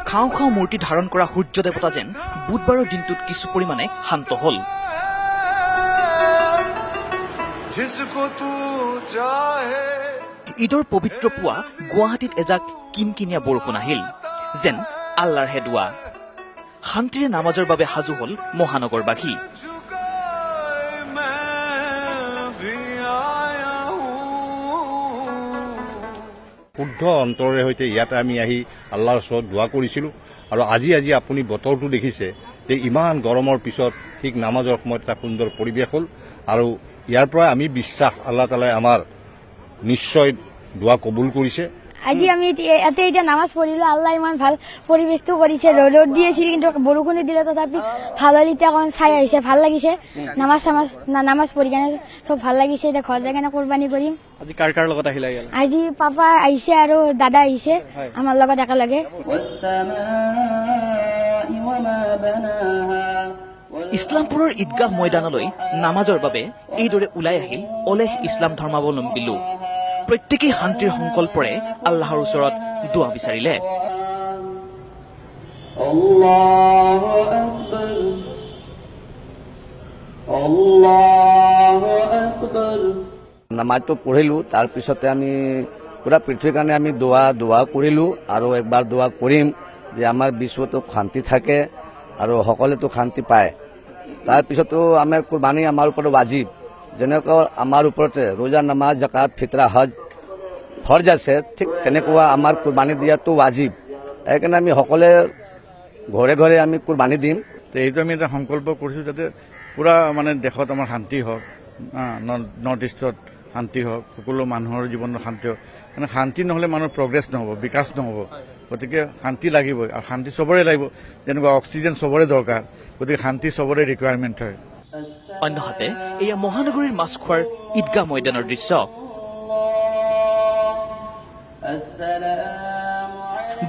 খাওঁ খাওঁ মূৰ্তি ধাৰণ কৰা সূৰ্য দেৱতা যেন বুধবাৰৰ দিনটোত কিছু পৰিমাণে শান্ত হ'ল। ঈদৰ পবিত্ৰ পুৱা গুৱাহাটীত এজাক কিনকিনীয়া বৰষুণ আহিল, যেন আল্লাৰহে দুৱা। শান্তিৰে নামাজৰ বাবে সাজু হ'ল মহানগৰবাসী। শুদ্ধ অন্তৰেৰে সৈতে ইয়াতে আমি আহি আল্লাহৰ ওচৰত দোৱা কৰিছিলোঁ। আৰু আজি আপুনি বতৰটো দেখিছে যে ইমান গৰমৰ পিছত ঠিক নামাজৰ সময়ত এটা সুন্দৰ পৰিৱেশ হ'ল। আৰু ইয়াৰ পৰা আমি বিশ্বাস আল্লাহ তাআলাই আমাৰ নিশ্চয় দোৱা কবুল কৰিছে। আজি আমি ইয়াতে এতিয়া নামাজ পঢ়িলো, আল্লাহ ইমান ভাল পৰিৱেশটো কৰিছে। ৰ'দ দিয়েছিল কিন্তু বৰষুণে দিলে তথাপি ভাল হ'ল। এতিয়া অকণ চাই আহিছে, ভাল লাগিছে। নামাজ পঢ়ি কেনে চব ভাল লাগিছে। এতিয়া ঘৰত যাই কেনে কোৰবানী কৰিম। আজি কাৰ কাৰ লগত আহিলা? আজি পাপা আহিছে আৰু দাদা আহিছে আমাৰ লগত একেলগে। ইছলামপুৰৰ ঈদগাহ ময়দানলৈ নামাজৰ বাবে এইদৰে ওলাই আহিল অলেখ ইছলাম ধৰ্মাৱলম্বী লোক। প্ৰত্যেকেই শান্তিৰ সংকল্পৰে আল্লাহৰ ওচৰত দোৱা বিচাৰিলে। নামাজটো পঢ়িলোঁ, তাৰপিছতে আমি পুৰা পৃথিৱীৰ কাৰণে আমি দোৱা কৰিলোঁ আৰু একবাৰ দোৱা কৰিম যে আমাৰ বিশ্বতো শান্তি থাকে আৰু সকলোতো শান্তি পায়। তাৰপিছতো আমাৰ কুৰবানী আমাৰ ওপৰত ৱাজিব, যেনেকৈ আমাৰ ওপৰতে ৰোজা, নামাজ, জাকাত, ফিতৰা, হজ ফৰ্জ আছে, ঠিক তেনেকুৱা আমাৰ কুৰবানী দিয়াটো ৱাজিব। সেইকাৰণে আমি সকলোৱে ঘৰে ঘৰে আমি কুৰবানী দিম। এইটো আমি এটা সংকল্প কৰিছোঁ যাতে পুৰা দেশত আমাৰ শান্তি হওক, নৰ্থ ইষ্টত শান্তি হওক, সকলো মানুহৰ জীৱনত শান্তি হওক। শান্তি নহ'লে মানুহৰ প্ৰগ্ৰেছ নহ'ব, বিকাশ নহ'ব। গতিকে শান্তি লাগিবই, আৰু শান্তি চবৰে লাগিব। যেনেকুৱা অক্সিজেন চবৰে দৰকাৰ, গতিকে শান্তি চবৰে ৰিকুৱাৰমেণ্ট হয়। অন্যহাতে এয়া মহানগৰীৰ মাছখোৱাৰ ঈদগাহ ময়দানৰ দৃশ্য।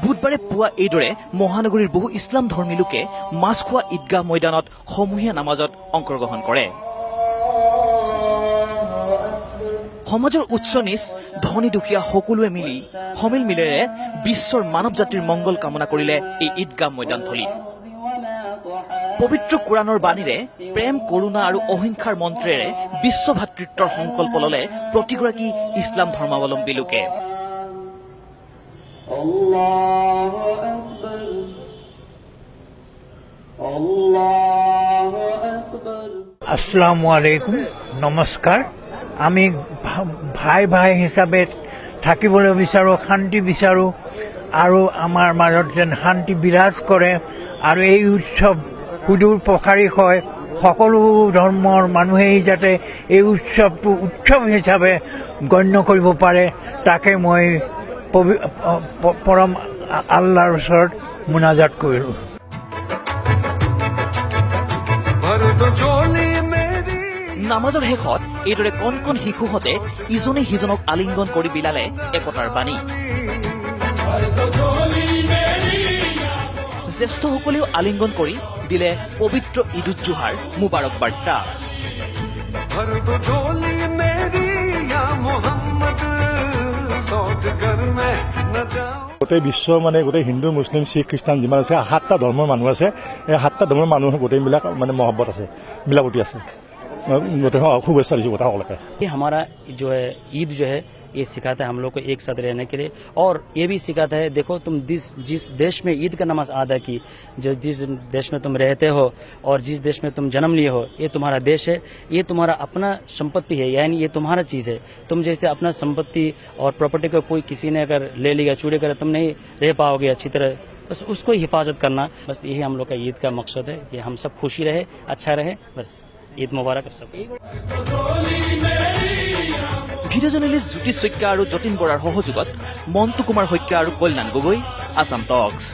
বুধবাৰে পুৱা এইদৰে মহানগৰীৰ বহু ইছলাম ধৰ্মী লোকে মাছখোৱা ঈদগাহ ময়দানত সমূহীয়া নামাজত অংশগ্ৰহণ কৰে। সমাজৰ উচ্চ নিচ, ধনী দুখীয়া সকলোৱে মিলি সমিল মিলেৰে বিশ্বৰ মানৱ জাতিৰ মংগল কামনা কৰিলে এই ঈদগাহ ময়দানথলীত। পবিত্ৰ কোৰাণৰ বাণীৰে প্ৰেম, কৰোণা আৰু অহিংসাৰ মন্ত্ৰেৰে বিশ্ব ভাতৃত্বৰ সংকল্প ললে প্ৰতিগৰাকী ইছলাম ধৰ্মাৱলম্বী লোকে। আসসালামু আলাইকুম, নমস্কাৰ। আমি ভাই হিচাপে থাকিবলৈ বিচাৰোঁ, শান্তি বিচাৰোঁ আৰু আমাৰ মাজত যেন শান্তি বিৰাজ কৰে আৰু এই উৎসৱ সুদূৰ প্ৰসাৰী হয়। সকলো ধৰ্মৰ মানুহেই যাতে এই উৎসৱটো উৎসৱ হিচাপে গণ্য কৰিব পাৰে, তাকে মই পৰম আল্লাহৰ ওচৰত মুনাজাত কৰিলোঁ। নামাজৰ শেষত এইদৰে কণ কণ শিশুহঁতে ইজনে সিজনক আলিংগন কৰি বিলালে একতাৰ বাণী। জ্যেষ্ঠসকলেও আলিংগন কৰি দিলে পবিত্ৰ ঈদ উজ জোহাৰ মুবাৰক বাৰ্তা। গোটেই বিশ্ব গোটেই হিন্দু, মুছলিম, শিখ, খ্ৰীষ্টান যিমান আছে 7টা ধৰ্মৰ মানুহ আছে। এই 7টা ধৰ্মৰ মানুহৰ গোটেইবিলাক মহব্বত আছে, মিলাপতি আছে। শুভেচ্ছা দিছোঁ গোটেইসকলকে। हमारा जो है ईद जो है ये सिखाता है हम लोग को एक साथ रहने के लिए, और ये भी सिखाता है देखो तुम जिस देश में ईद का नमाज अदा की, जिस देश में तुम रहते हो और जिस देश में तुम जन्म लिए हो, ये तुम्हारा देश है, ये तुम्हारा अपना संपत्ति है, यानी ये तुम्हारा चीज़ है। तुम जैसे अपना संपत्ति और प्रॉपर्टी को कोई किसी ने अगर ले लिया, चोरी करे, तुम नहीं रह पाओगे अच्छी तरह। बस उसको हिफाजत करना, बस यही हम लोग का ईद का मकसद है कि हम सब खुशी रहे, अच्छा रहे। बस ঈদ মুবাৰক सब। ভিডিঅ' জাৰ্নেলিষ্ট জ্যোতি শইকীয়া আৰু যতীন বৰাৰ সহযোগত মণ্টু কুমাৰ শইকীয়া আৰু কল্যাণ গগৈ, আছাম টক্স।